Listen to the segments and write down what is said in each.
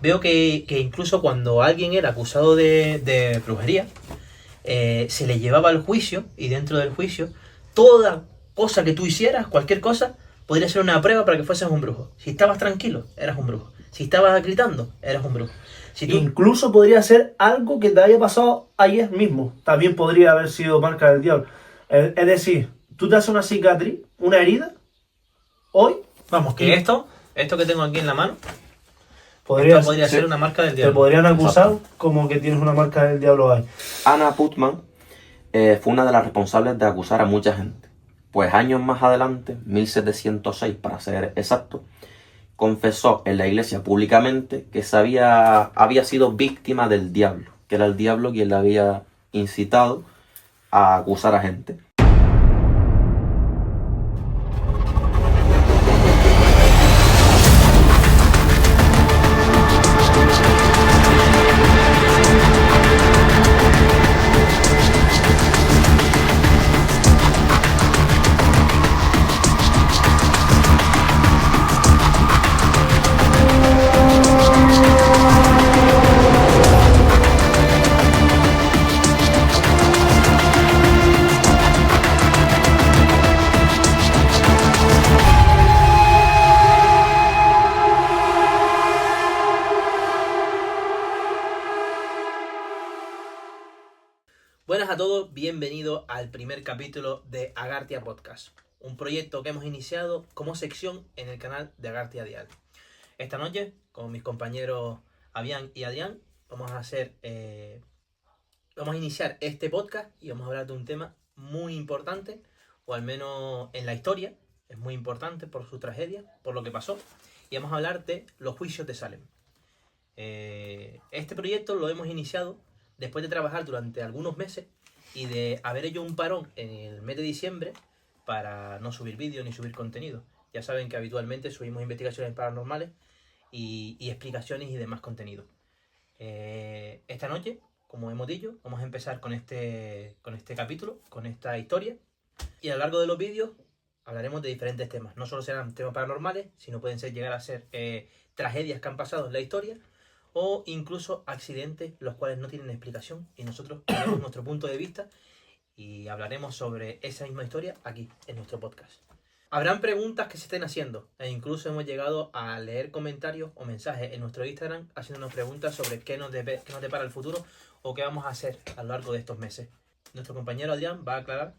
veo que incluso cuando alguien era acusado de brujería, se le llevaba al juicio, y dentro del juicio, toda cosa que tú hicieras, cualquier cosa, podría ser una prueba para que fueses un brujo. Si estabas tranquilo, eras un brujo. Si estabas gritando, eras un brujo. Si tú... Incluso podría ser algo que te haya pasado ayer mismo. También podría haber sido marca del diablo. Es decir, tú te haces una cicatriz, una herida, hoy. Vamos, que y esto que tengo aquí en la mano, podría esto podría ser una marca del te diablo. podrían acusar como que tienes una marca del diablo ahí. Anna Putman fue una de las responsables de acusar a mucha gente. Pues años más adelante, 1706 para ser exacto, confesó en la iglesia públicamente que había sido víctima del diablo, que era el diablo quien la había incitado a acusar a gente. Buenas a todos, bienvenidos al primer capítulo de Agartia Podcast, un proyecto que hemos iniciado como sección en el canal de Agartia Dial. Esta noche, con mis compañeros Avian y Adrián, vamos a iniciar este podcast y vamos a hablar de un tema muy importante, o al menos en la historia, es muy importante por su tragedia, por lo que pasó, y vamos a hablar de los juicios de Salem. Este proyecto lo hemos iniciado después de trabajar durante algunos meses y de haber hecho un parón en el mes de diciembre para no subir vídeos ni subir contenido. Ya saben que habitualmente subimos investigaciones paranormales y explicaciones y demás contenido. Esta noche, como hemos dicho, vamos a empezar con este capítulo, con esta historia, y a lo largo de los vídeos hablaremos de diferentes temas. No solo serán temas paranormales, sino pueden llegar a ser tragedias que han pasado en la historia, o incluso accidentes los cuales no tienen explicación, y nosotros daremos nuestro punto de vista y hablaremos sobre esa misma historia aquí en nuestro podcast. Habrán preguntas que se estén haciendo, e incluso hemos llegado a leer comentarios o mensajes en nuestro Instagram haciéndonos preguntas sobre qué nos depara el futuro o qué vamos a hacer a lo largo de estos meses. Nuestro compañero Adrián va a aclarar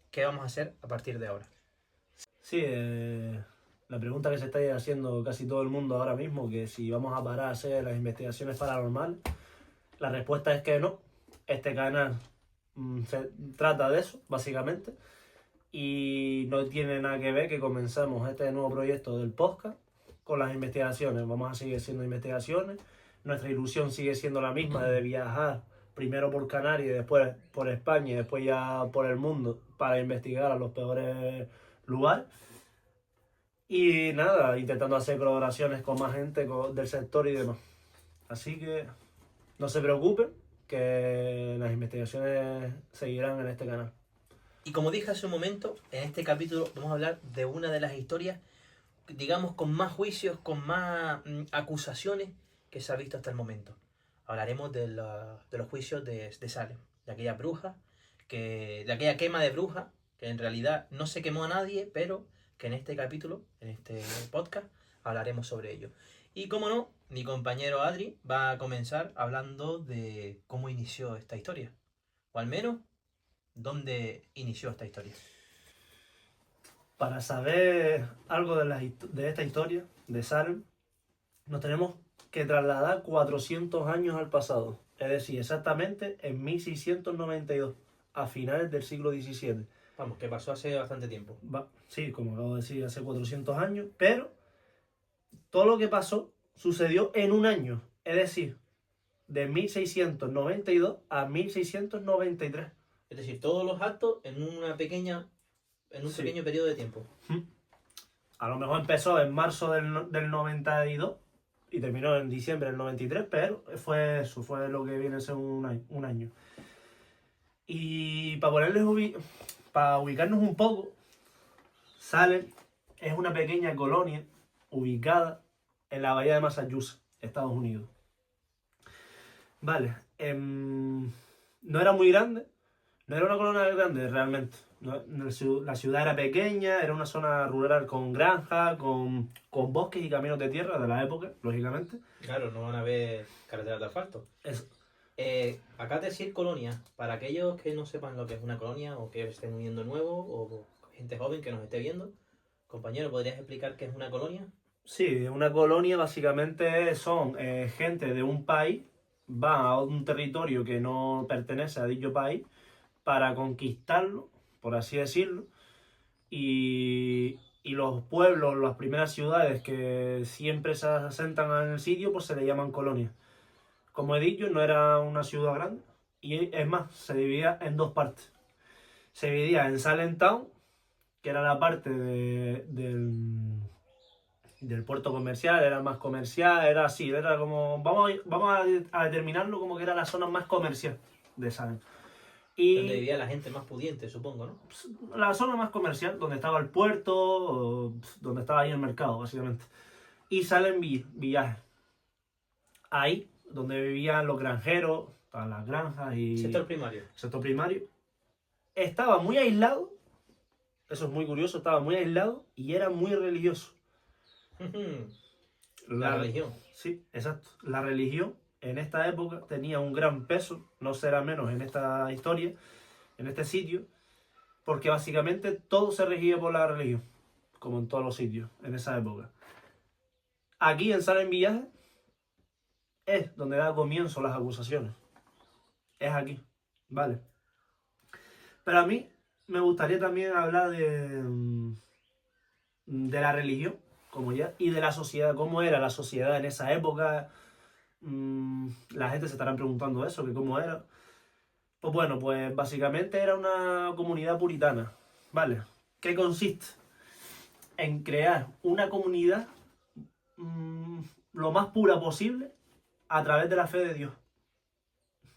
qué vamos a hacer a partir de ahora. Sí, la pregunta que se está haciendo casi todo el mundo ahora mismo, que si vamos a parar a hacer las investigaciones paranormales, la respuesta es que no. Este canal se trata de eso, básicamente, y no tiene nada que ver que comenzamos este nuevo proyecto del podcast con las investigaciones. Vamos a seguir haciendo investigaciones. Nuestra ilusión sigue siendo la misma, de viajar primero por Canarias, después por España y después ya por el mundo para investigar a los peores lugares. Y nada, intentando hacer colaboraciones con más gente del sector y demás. Así que no se preocupen, que las investigaciones seguirán en este canal. Y como dije hace un momento, en este capítulo vamos a hablar de una de las historias, digamos, con más juicios, con más acusaciones que se ha visto hasta el momento. Hablaremos de los juicios de Salem, de aquella bruja, de aquella quema de bruja, que en realidad no se quemó a nadie, pero que en este capítulo, en este podcast, hablaremos sobre ello. Y como no, mi compañero Adri va a comenzar hablando de cómo inició esta historia, o al menos dónde inició esta historia. Para saber algo de esta historia de Salem, nos tenemos que trasladar 400 años al pasado, es decir, exactamente en 1692, a finales del siglo XVII. Vamos, que pasó hace bastante tiempo. Sí, como acabo de decir, hace 400 años, pero todo lo que pasó sucedió en un año, es decir, de 1692 a 1693. Es decir, todos los actos en un pequeño periodo de tiempo. A lo mejor empezó en marzo del 92 y terminó en diciembre del 93, pero fue lo que viene a ser un año. Y para ubicarnos un poco, Salem es una pequeña colonia ubicada en la bahía de Massachusetts. Estados Unidos. Vale, no era muy grande, no era una colonia grande realmente. La ciudad era pequeña, era una zona rural con granjas, con bosques y caminos de tierra de la época, lógicamente. Claro, no van a ver carreteras de asfalto. Es, Acá decir colonia, para aquellos que no sepan lo que es una colonia o que estén uniendo nuevo o gente joven que nos esté viendo, compañero, ¿podrías explicar qué es una colonia? sí, una colonia básicamente son gente de un país, van a un territorio que no pertenece a dicho país para conquistarlo, por así decirlo, y los pueblos, las primeras ciudades que siempre se asentan en el sitio, pues se le llaman colonias. Como he dicho, no era una ciudad grande, y es más, se dividía en dos partes. Se dividía en Salem Town, que era la parte del puerto comercial, era más comercial, era así, era como, vamos a determinarlo como que era la zona más comercial de Salem. Donde Y vivía la gente más pudiente, supongo, ¿no? la zona más comercial, donde estaba el puerto, o, donde estaba ahí el mercado, básicamente. Y Salem Village. Ahí, donde vivían los granjeros, estaban las granjas y Sector primario. sector primario. Estaba muy aislado, eso es muy curioso, estaba muy aislado y era muy religioso. La religión. Sí, exacto. La religión en esta época tenía un gran peso, no será menos en esta historia, en este sitio, porque básicamente todo se regía por la religión, como en todos los sitios en esa época. Aquí en Salem Village es donde da comienzo las acusaciones. Es aquí, ¿vale? Pero a mí me gustaría también hablar de la religión, como ya, y de la sociedad, cómo era la sociedad en esa época. La gente se estará preguntando eso, que cómo era. Pues bueno, pues básicamente era una comunidad puritana, ¿vale? ¿Qué consiste? En crear una comunidad lo más pura posible a través de la fe de Dios.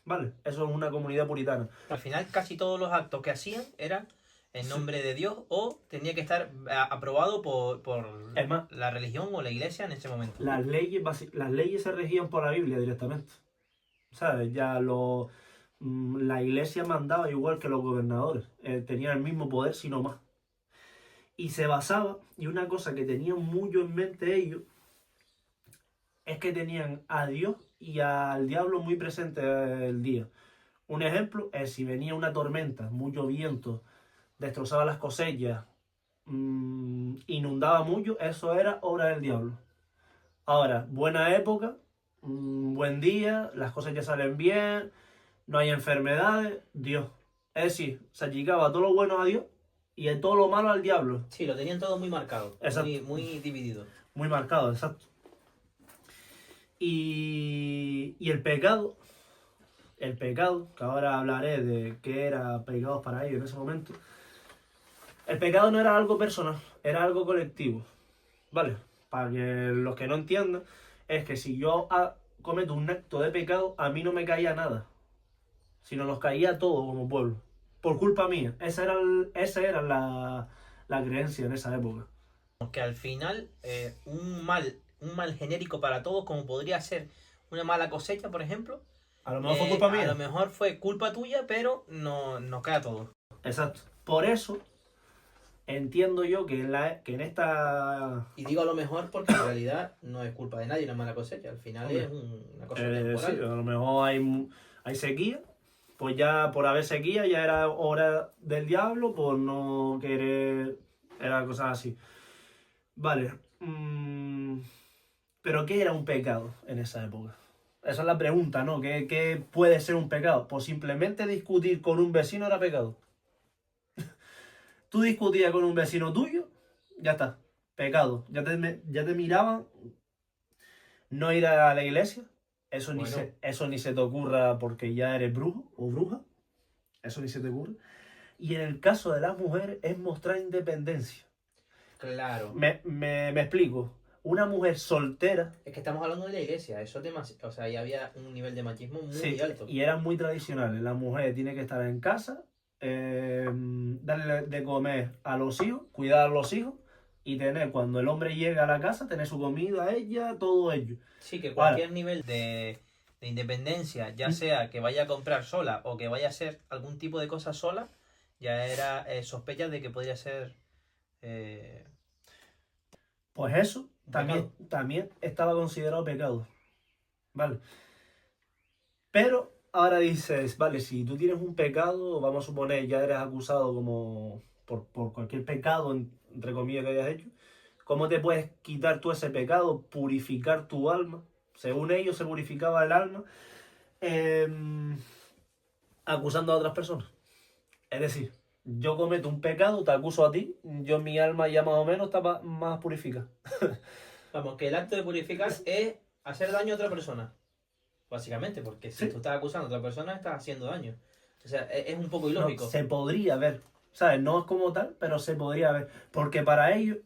¿Vale? Eso es una comunidad puritana. Al final casi todos los actos que hacían eran en nombre de Dios o tenía que estar aprobado por Es más, la religión o la iglesia en ese momento. las leyes se regían por la Biblia directamente. ¿Sabes? La iglesia mandaba igual que los gobernadores. Tenían el mismo poder, sino más. Y se basaba, y una cosa que tenían mucho en mente ellos, es que tenían a Dios y al diablo muy presente el día. Un ejemplo es si venía una tormenta, mucho viento, destrozaba las cosechas, inundaba mucho, eso era obra del diablo. Ahora, buena época, buen día, las cosas ya salen bien, no hay enfermedades, Dios. Es decir, se achicaba todo lo bueno a Dios y todo lo malo al diablo. Sí, lo tenían todo muy marcado, muy dividido. Muy marcado, exacto. Y el pecado, que ahora hablaré de qué era pecado para ellos en ese momento. El pecado no era algo personal, era algo colectivo. ¿Vale? Para que los que no entiendan, es que si yo cometo un acto de pecado, a mí no me caía nada, sino nos caía todo como pueblo. Por culpa mía. Esa era la creencia en esa época. Que al final un mal genérico para todos, como podría ser una mala cosecha, por ejemplo. A lo mejor fue culpa mía. A lo mejor fue culpa tuya, pero no cae a todos. Exacto. Por eso entiendo yo que en esta... Y digo a lo mejor porque en realidad no es culpa de nadie una mala cosecha. Al final Hombre, es una cosa temporal. Sí, a lo mejor hay sequía. Pues ya por haber sequía ya era hora del diablo por no querer... Era cosas así. Vale. ¿Pero qué era un pecado en esa época? Esa es la pregunta, ¿no? ¿Qué puede ser un pecado? Pues simplemente discutir con un vecino era pecado. Tú discutías con un vecino tuyo, ya está, pecado. Ya te miraban, no ir a la iglesia, eso ni se te ocurra porque ya eres brujo o bruja, eso ni se te ocurre. Y en el caso de las mujeres es mostrar independencia. Claro. Me explico. Una mujer soltera... Es que estamos hablando de la iglesia, eso es demasiado, o sea, ahí había un nivel de machismo muy alto. Y eran muy tradicionales. La mujer tiene que estar en casa, darle de comer a los hijos, cuidar a los hijos, y tener, cuando el hombre llega a la casa, tener su comida, ella, todo ello. Sí, que cualquier nivel de independencia, ya Mm. sea que vaya a comprar sola o que vaya a hacer algún tipo de cosa sola, ya era sospecha de que podría ser eh, Pues eso un también, pecado. también estaba considerado pecado, ¿vale? Pero ahora dices, vale, si tú tienes un pecado, vamos a suponer, ya eres acusado como por cualquier pecado, entre comillas, que hayas hecho, ¿cómo te puedes quitar tú ese pecado, purificar tu alma? Según ellos se purificaba el alma, em, acusando a otras personas. Es decir, yo cometo un pecado, te acuso a ti, yo mi alma ya más o menos está más purificada. Vamos, que el acto de purificar es hacer daño a otra persona, básicamente, porque si Sí, tú estás acusando a otra persona, estás haciendo daño. O sea, es un poco no, ilógico. se podría ver, ¿sabes? No es como tal, pero se podría ver. Porque para ellos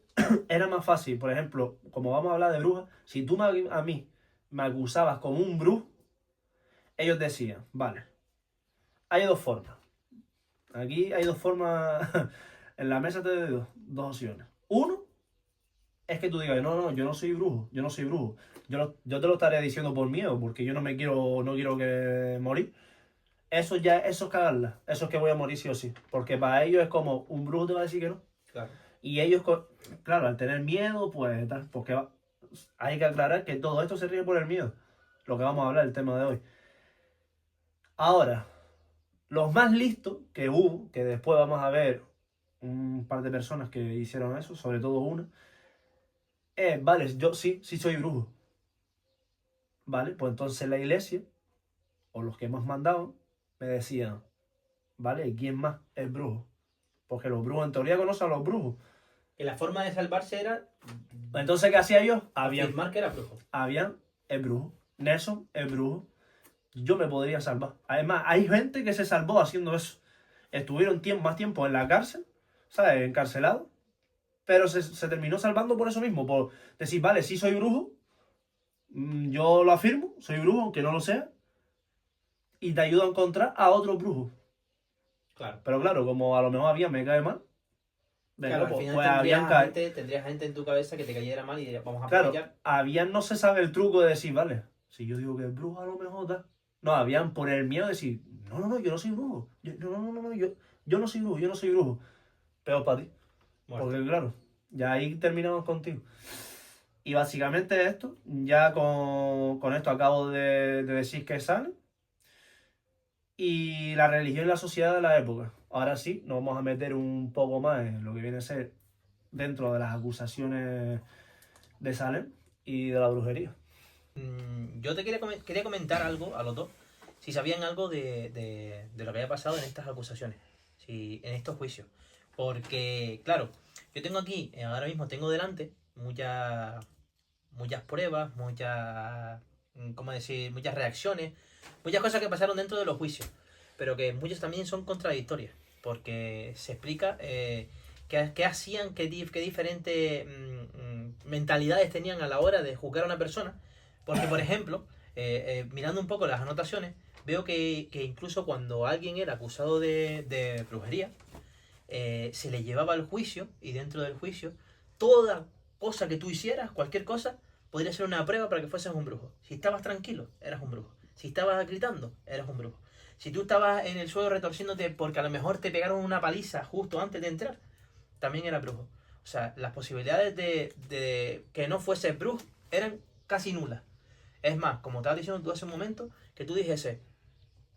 era más fácil, por ejemplo, como vamos a hablar de brujas, si tú a mí me acusabas como un brujo, ellos decían, vale, hay dos formas. Aquí hay dos formas, en la mesa te doy dos opciones. Uno es que tú digas, no, no, yo no soy brujo, yo no soy brujo. Yo te lo estaría diciendo por miedo, porque yo no quiero que morir. Eso es cagarla. Eso es que voy a morir sí o sí. Porque para ellos es como un brujo te va a decir que no. Claro. Y ellos, claro, al tener miedo, pues tal, porque hay que aclarar que todo esto se ríe por el miedo. Lo que vamos a hablar, el tema de hoy. Ahora, los más listos que hubo, que después vamos a ver un par de personas que hicieron eso, sobre todo una, vale, yo sí soy brujo. Vale, pues entonces la iglesia, o los que más mandaban, me decían, vale, ¿quién más es brujo? Porque los brujos en teoría conocen a los brujos. Y la forma de salvarse era Entonces, ¿qué hacía yo? afirmar que era brujo. Habían el brujo. Nelson, el brujo. Yo me podría salvar. Además, hay gente que se salvó haciendo eso. Estuvieron más tiempo en la cárcel, ¿sabes? Encarcelados. Pero se terminó salvando por eso mismo. Por decir, vale, sí soy brujo. Yo lo afirmo, soy brujo, aunque no lo sea. Y te ayudo a encontrar a otro brujo. Claro. Pero claro, como a lo mejor había me cae mal. Venga, Claro, al final pues habían caído. tendrías gente en tu cabeza que te cayera mal y dirías, vamos a Claro, aprovechar. habían no se sabe el truco de decir, vale, si yo digo que es brujo, a lo mejor da. No, habían por el miedo de decir, no, no, no, yo no soy brujo. Yo no soy brujo, yo no soy brujo. Pero para ti. Muerto. Porque claro, ya ahí terminamos contigo. Y básicamente esto, ya con esto acabo de decir que sale. Y la religión y la sociedad de la época. Ahora sí, nos vamos a meter un poco más en lo que viene a ser dentro de las acusaciones de Salem y de la brujería. Yo te quería comentar algo a los dos, si sabían algo de lo que había pasado en estas acusaciones, si, en estos juicios. Porque, claro, yo tengo aquí, ahora mismo tengo delante muchas pruebas, ¿cómo decir? Muchas reacciones, muchas cosas que pasaron dentro de los juicios, pero que muchos también son contradictorias, porque se explica qué hacían, qué diferentes mentalidades tenían a la hora de juzgar a una persona. Porque, por ejemplo, mirando un poco las anotaciones, veo que incluso cuando alguien era acusado de brujería, se le llevaba al juicio y dentro del juicio, toda cosa que tú hicieras, cualquier cosa, podría ser una prueba para que fueses un brujo. Si estabas tranquilo, eras un brujo. Si estabas gritando, eras un brujo. Si tú estabas en el suelo retorciéndote porque a lo mejor te pegaron una paliza justo antes de entrar, también eras brujo. O sea, las posibilidades de que no fueses brujo eran casi nulas. Es más, como estabas diciendo tú hace un momento, que tú dijese,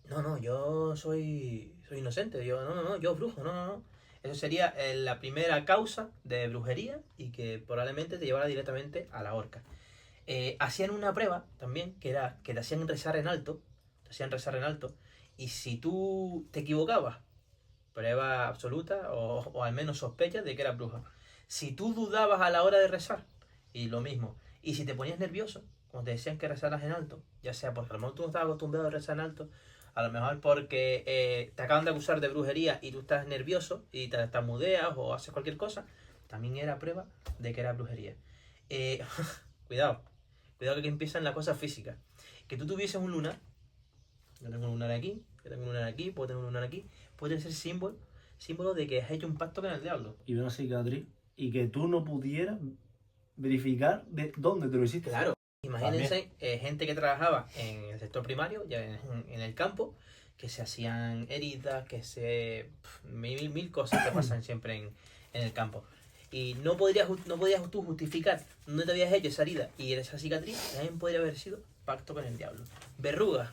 no, no, yo soy inocente, no, yo brujo, no. Eso sería la primera causa de brujería y que probablemente te llevara directamente a la horca. Hacían una prueba también, que era que te hacían rezar en alto, y si tú te equivocabas, prueba absoluta o al menos sospecha de que eras bruja. Si tú dudabas a la hora de rezar, y lo mismo, y si te ponías nervioso, como te decían que rezaras en alto, ya sea porque a lo mejor tú no estabas acostumbrado a rezar en alto, a lo mejor porque te acaban de acusar de brujería y tú estás nervioso y te tartamudeas o haces cualquier cosa, también era prueba de que era brujería. Eh, cuidado, cuidado que aquí empiezan las cosas físicas. Que tú tuvieses un lunar, yo tengo un lunar aquí, yo tengo un lunar aquí, puedo tener un lunar aquí, puede ser símbolo de que has hecho un pacto con el diablo. Y una cicatriz y que tú no pudieras verificar de dónde te lo hiciste. Claro, imagínense gente que trabajaba en el sector primario, ya en el campo, que se hacían heridas, mil cosas que pasan siempre en el campo. Y no podrías tú justificar dónde te habías hecho esa herida y esa cicatriz, también podría haber sido pacto con el diablo. Verrugas.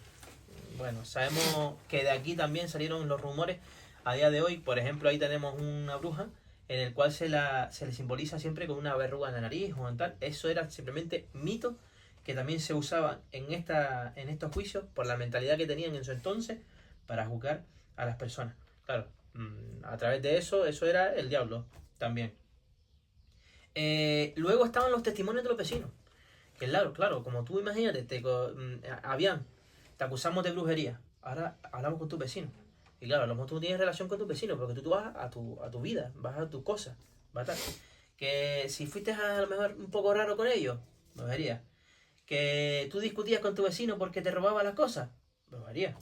Bueno, sabemos que de aquí también salieron los rumores a día de hoy. Por ejemplo, ahí tenemos una bruja en el cual se le simboliza siempre con una verruga en la nariz o en tal. Eso era simplemente mito que también se usaba en estos juicios por la mentalidad que tenían en su entonces para juzgar a las personas. Claro, a través de eso era el diablo también. Luego estaban los testimonios de los vecinos. Que claro, como tú imagínate, te acusamos de brujería. Ahora hablamos con tus vecinos. Y claro, a lo mejor tú tienes relación con tus vecinos, porque tú vas a tu vida, vas a tus cosas, vas a tal. Que si fuiste a lo mejor un poco raro con ellos, brujería. Que tú discutías con tu vecino porque te robaba las cosas, brujería.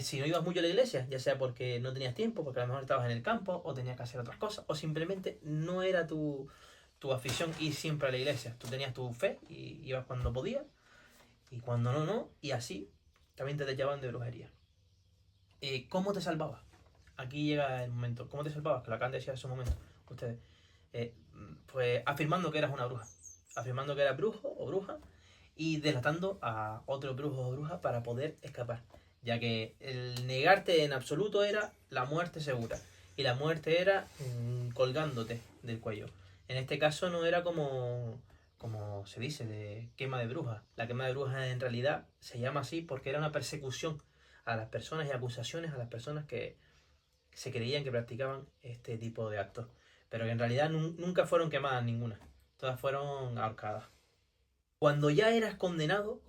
Si no ibas mucho a la iglesia, ya sea porque no tenías tiempo, porque a lo mejor estabas en el campo, o tenías que hacer otras cosas, o simplemente no era tu afición ir siempre a la iglesia. Tú tenías tu fe y ibas cuando podías, y cuando no, y así también te llamaban de brujería. ¿Cómo te salvabas? Aquí llega el momento. ¿Cómo te salvabas? Que lo acaban de decir hace un momento ustedes. Pues afirmando que eras una bruja. Afirmando que eras brujo o bruja y delatando a otros brujos o brujas para poder escapar. Ya que el negarte en absoluto era la muerte segura. Y la muerte era colgándote del cuello. En este caso no era como se dice, de quema de brujas. La quema de brujas en realidad se llama así porque era una persecución a las personas y acusaciones a las personas que se creían que practicaban este tipo de actos. Pero que en realidad nunca fueron quemadas ninguna. Todas fueron ahorcadas. Cuando ya eras condenado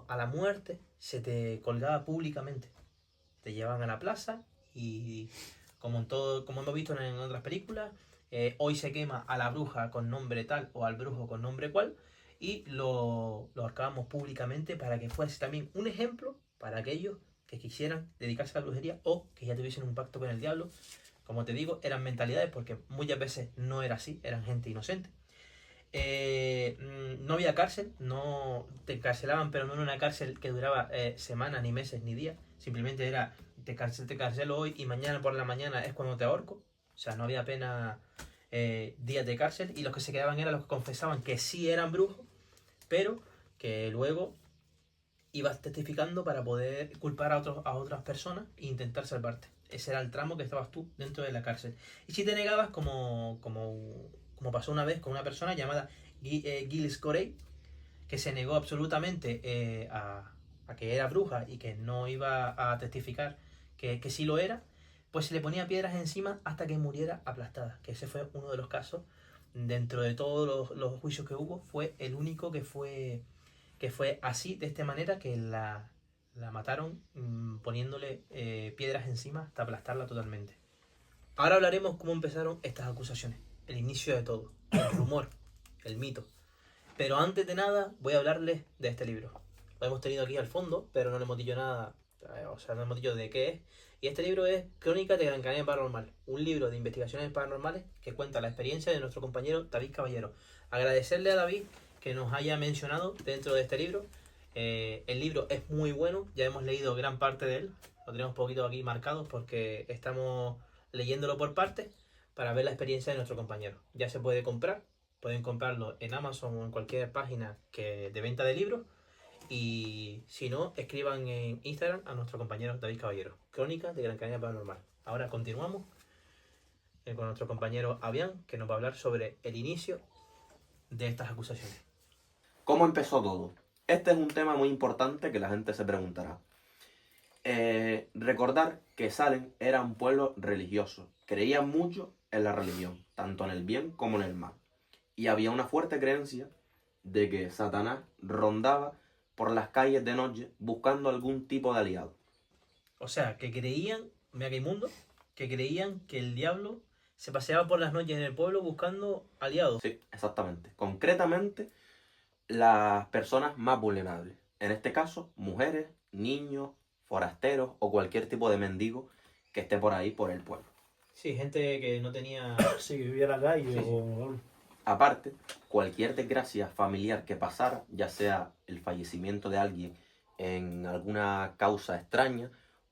a la muerte, se te colgaba públicamente. Te llevaban a la plaza y como hemos visto en otras películas, hoy se quema a la bruja con nombre tal o al brujo con nombre cual y lo ahorcábamos públicamente para que fuese también un ejemplo para aquellos que quisieran dedicarse a la brujería o que ya tuviesen un pacto con el diablo. Como te digo, eran mentalidades porque muchas veces no era así, eran gente inocente. No había cárcel, no te encarcelaban, pero no en una cárcel que duraba semanas, ni meses, ni días. Simplemente era, te carcelo hoy y mañana por la mañana es cuando te ahorco. O sea, no había apenas días de cárcel y los que se quedaban eran los que confesaban que sí eran brujos, pero que luego ibas testificando para poder culpar a otras personas e intentar salvarte. Ese era el tramo que estabas tú dentro de la cárcel. Y si te negabas, como pasó una vez con una persona llamada Gilles Corey, que se negó absolutamente a que era bruja y que no iba a testificar que sí lo era, pues se le ponía piedras encima hasta que muriera aplastada. Que ese fue uno de los casos, dentro de todos los juicios que hubo, fue el único que fue así, de esta manera, que la mataron poniéndole piedras encima hasta aplastarla totalmente. Ahora hablaremos cómo empezaron estas acusaciones, el inicio de todo, el rumor, el mito. Pero antes de nada voy a hablarles de este libro. Lo hemos tenido aquí al fondo, pero no le hemos dicho nada, o sea, no hemos dicho de qué es. Y este libro es Crónicas de Gran Canaria Paranormal, un libro de investigaciones paranormales que cuenta la experiencia de nuestro compañero David Caballero. Agradecerle a David que nos haya mencionado dentro de este libro. El libro es muy bueno, ya hemos leído gran parte de él, lo tenemos un poquito aquí marcado porque estamos leyéndolo por partes para ver la experiencia de nuestro compañero. Ya se puede comprar, pueden comprarlo en Amazon o en cualquier página de venta de libros. Y si no, escriban en Instagram a nuestro compañero David Caballero, Crónicas de Gran Canaria Paranormal. Ahora continuamos con nuestro compañero Avian, que nos va a hablar sobre el inicio de estas acusaciones. ¿Cómo empezó todo? Este es un tema muy importante que la gente se preguntará. Recordar que Salem era un pueblo religioso. Creían mucho en la religión, tanto en el bien como en el mal. Y había una fuerte creencia de que Satanás rondaba por las calles de noche buscando algún tipo de aliado. O sea, que creían, mira que inmundo, que creían que el diablo se paseaba por las noches en el pueblo buscando aliados. Sí, exactamente. Concretamente, las personas más vulnerables. En este caso, mujeres, niños, forasteros o cualquier tipo de mendigo que esté por ahí, por el pueblo. Sí, gente que no tenía... Sí, que vivía en la calle Sí, sí. o... Aparte, cualquier desgracia familiar que pasara, ya sea el fallecimiento de alguien en alguna causa extraña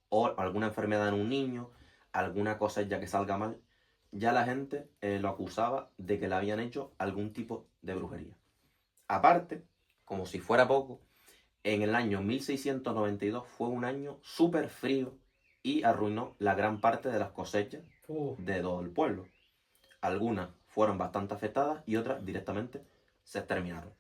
o alguna enfermedad en un niño, alguna cosa ya que salga mal, ya la gente lo acusaba de que le habían hecho algún tipo de brujería. Aparte, como si fuera poco, en el año 1692 fue un año súper frío y arruinó la gran parte de las cosechas de todo el pueblo. Algunas fueron bastante afectadas y otras directamente se exterminaron.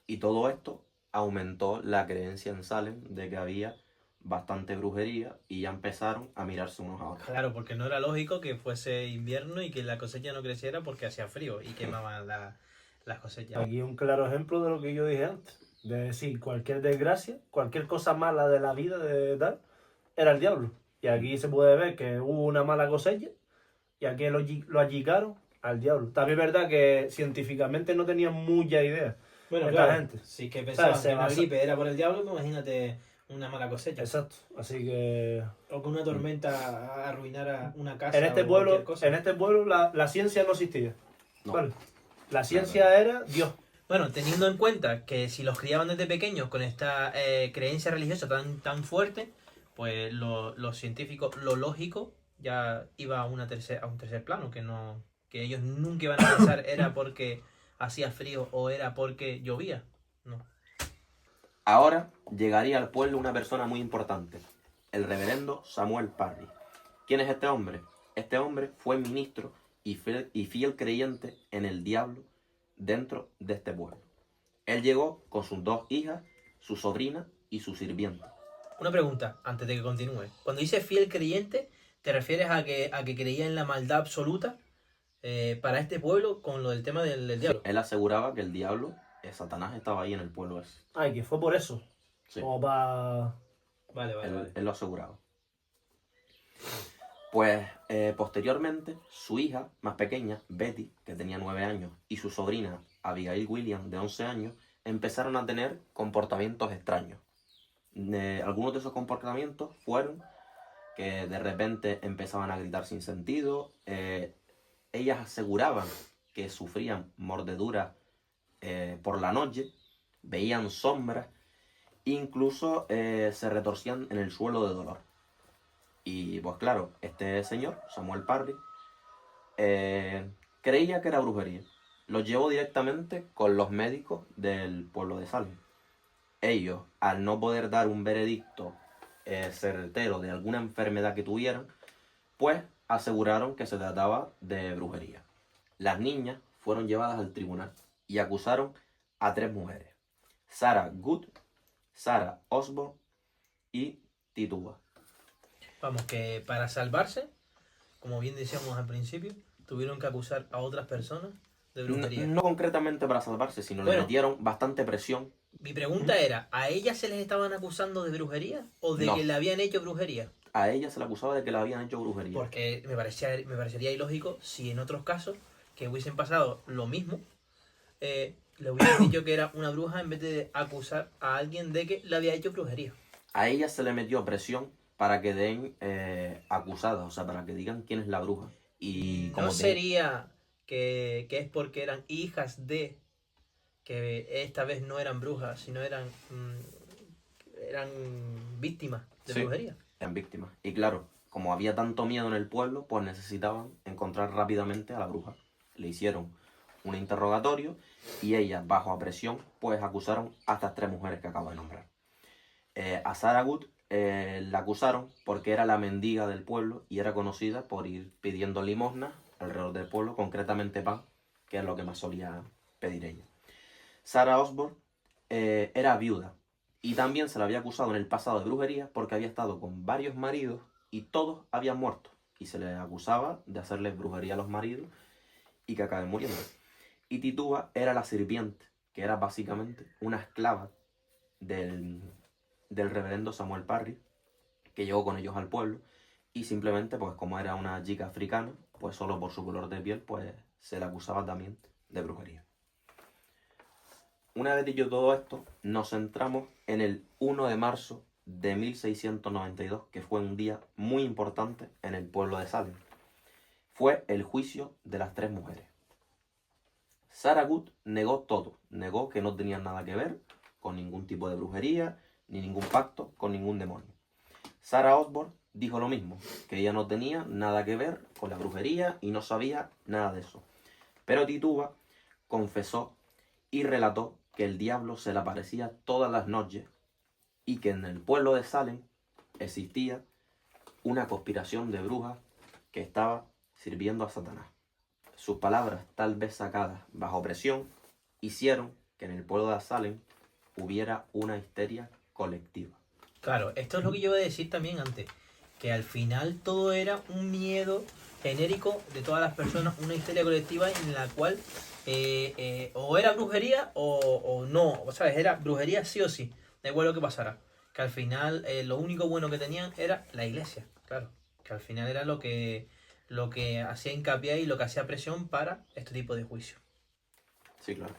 Y todo esto aumentó la creencia en Salem de que había bastante brujería y ya empezaron a mirarse unos a otros. Claro, porque no era lógico que fuese invierno y que la cosecha no creciera porque hacía frío y quemaban las cosechas. Aquí un claro ejemplo de lo que yo dije antes. De decir, cualquier desgracia, cualquier cosa mala de la vida de tal, era el diablo. Y aquí se puede ver que hubo una mala cosecha y aquí lo achicaron al diablo. También es verdad que científicamente no tenían mucha idea Bueno, esta claro, gente. si es que pensaban Se que una basa- gripe era por el diablo, pues imagínate una mala cosecha. Exacto. Así que O que una tormenta arruinara una casa en este o cualquier pueblo, cosa. la ciencia no existía. No. ¿Vale? La ciencia era Dios. Bueno, teniendo en cuenta que si los criaban desde pequeños con esta creencia religiosa tan fuerte, pues los científicos, lo lógico, ya iba a un tercer plano, que ellos nunca iban a pensar era porque hacía frío o era porque llovía. No. Ahora llegaría al pueblo una persona muy importante, el reverendo Samuel Parry. ¿Quién es este hombre? Este hombre fue ministro y fiel creyente en el diablo dentro de este pueblo. Él llegó con sus 2 hijas, su sobrina y su sirvienta. Una pregunta, antes de que continúe. Cuando dice fiel creyente, ¿te refieres a que creía en la maldad absoluta para este pueblo con lo del tema del diablo? Él aseguraba que el diablo, Satanás, estaba ahí en el pueblo ese. Ay, que fue por eso. Sí. Como para... Vale. Él lo aseguraba. Pues posteriormente, su hija más pequeña, Betty, que tenía 9 años, y su sobrina, Abigail Williams, de 11 años, empezaron a tener comportamientos extraños. Algunos de esos comportamientos fueron que de repente empezaban a gritar sin sentido. Ellas aseguraban que sufrían mordeduras por la noche, veían sombras, incluso se retorcían en el suelo de dolor. Y pues claro, este señor, Samuel Parry, creía que era brujería. Lo llevó directamente con los médicos del pueblo de Salem. Ellos, al no poder dar un veredicto certero de alguna enfermedad que tuvieran, pues aseguraron que se trataba de brujería. Las niñas fueron llevadas al tribunal y acusaron a 3 mujeres: Sarah Good, Sarah Osborne y Tituba. Vamos, que para salvarse, como bien decíamos al principio, tuvieron que acusar a otras personas de brujería. No concretamente para salvarse, sino le metieron bastante presión. Mi pregunta era, ¿a ellas se les estaban acusando de brujería o de No. que le habían hecho brujería? A ella se le acusaba de que le habían hecho brujería. Porque me parecería ilógico si en otros casos que hubiesen pasado lo mismo, le hubiesen dicho que era una bruja en vez de acusar a alguien de que le había hecho brujería. A ella se le metió presión para que den acusadas, o sea, para que digan quién es la bruja. Y como ¿No sería que es porque eran hijas de, que esta vez no eran brujas, sino eran víctimas de brujería? Eran víctimas. Y claro, como había tanto miedo en el pueblo, pues necesitaban encontrar rápidamente a la bruja. Le hicieron un interrogatorio y ellas, bajo presión, pues acusaron a estas 3 mujeres que acabo de nombrar. A Sarah Good la acusaron porque era la mendiga del pueblo y era conocida por ir pidiendo limosnas alrededor del pueblo, concretamente pan, que es lo que más solía pedir ella. Sarah Osborne era viuda y también se la había acusado en el pasado de brujería porque había estado con varios maridos y todos habían muerto. Y se le acusaba de hacerle brujería a los maridos y que acaben muriendo. Y Tituba era la sirviente, que era básicamente una esclava del reverendo Samuel Parry, que llegó con ellos al pueblo. Y simplemente, pues como era una chica africana, pues solo por su color de piel, pues se le acusaba también de brujería. Una vez dicho todo esto, nos centramos en el 1 de marzo de 1692, que fue un día muy importante en el pueblo de Salem. fue el juicio de las 3 mujeres. Sarah Good negó todo, negó que no tenían nada que ver con ningún tipo de brujería, ni ningún pacto con ningún demonio. Sarah Osborne dijo lo mismo, que ella no tenía nada que ver con la brujería y no sabía nada de eso. Pero Tituba confesó y relató que el diablo se le aparecía todas las noches y que en el pueblo de Salem existía una conspiración de brujas que estaba sirviendo a Satanás. Sus palabras, tal vez sacadas bajo presión, hicieron que en el pueblo de Salem hubiera una histeria colectiva. Claro, esto es lo que yo iba a decir también antes, que al final todo era un miedo genérico de todas las personas, una histeria colectiva en la cual o era brujería o no, ¿sabes? Era brujería sí o sí, da igual lo que pasara. Que al final lo único bueno que tenían era la iglesia, claro, que al final era lo que hacía hincapié y lo que hacía presión para este tipo de juicio. Sí, claro.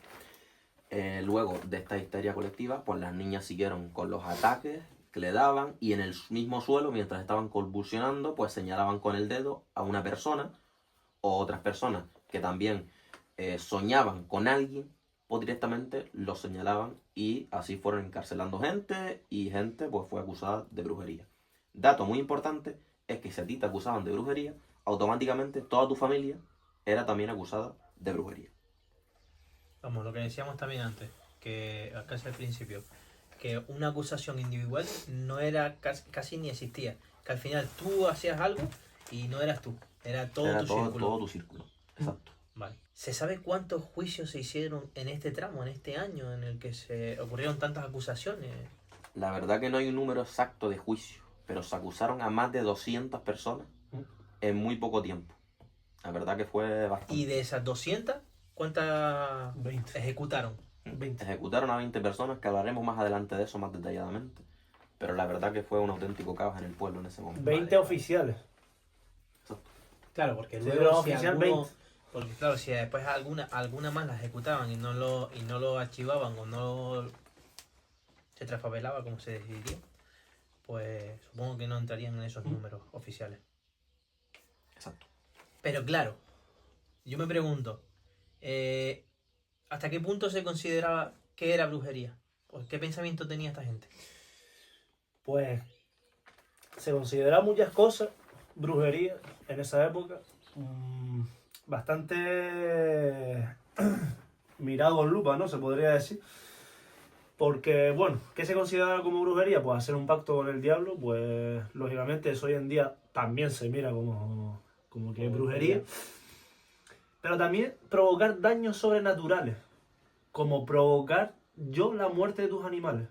Luego de esta histeria colectiva, pues las niñas siguieron con los ataques que le daban y en el mismo suelo, mientras estaban convulsionando, pues señalaban con el dedo a una persona o otras personas que también soñaban con alguien, o directamente los señalaban y así fueron encarcelando gente y gente pues fue acusada de brujería. Dato muy importante es que si a ti te acusaban de brujería, automáticamente toda tu familia era también acusada de brujería. Vamos, lo que decíamos también antes, que casi al principio, que una acusación individual no era casi ni existía. Que al final tú hacías algo y no eras tú, era todo tu círculo. Todo tu círculo, exacto. Vale. ¿Se sabe cuántos juicios se hicieron en este tramo, en este año en el que se ocurrieron tantas acusaciones? La verdad que no hay un número exacto de juicio, pero se acusaron a más de 200 personas en muy poco tiempo. La verdad que fue bastante. Y de esas 200, ¿cuántas 20. ejecutaron? 20. Ejecutaron a 20 personas, que hablaremos más adelante de eso más detalladamente. Pero la verdad que fue un auténtico caos en el pueblo en ese momento. 20 oficiales. Claro, porque Sí, luego pero si oficial alguno, 20. porque claro, si después alguna más la ejecutaban y no lo archivaban o no se trasfabelaba, como se decidiría, pues supongo que no entrarían en esos números oficiales. Exacto. Pero claro, yo me pregunto, ¿hasta qué punto se consideraba que era brujería? ¿Por qué pensamiento tenía esta gente? Pues se consideraban muchas cosas, brujería en esa época, bastante mirado con lupa, ¿no? Se podría decir. Porque, bueno, ¿qué se considera como brujería? Pues hacer un pacto con el diablo, pues lógicamente eso hoy en día también se mira como que es brujería. Pero también provocar daños sobrenaturales, como provocar yo la muerte de tus animales.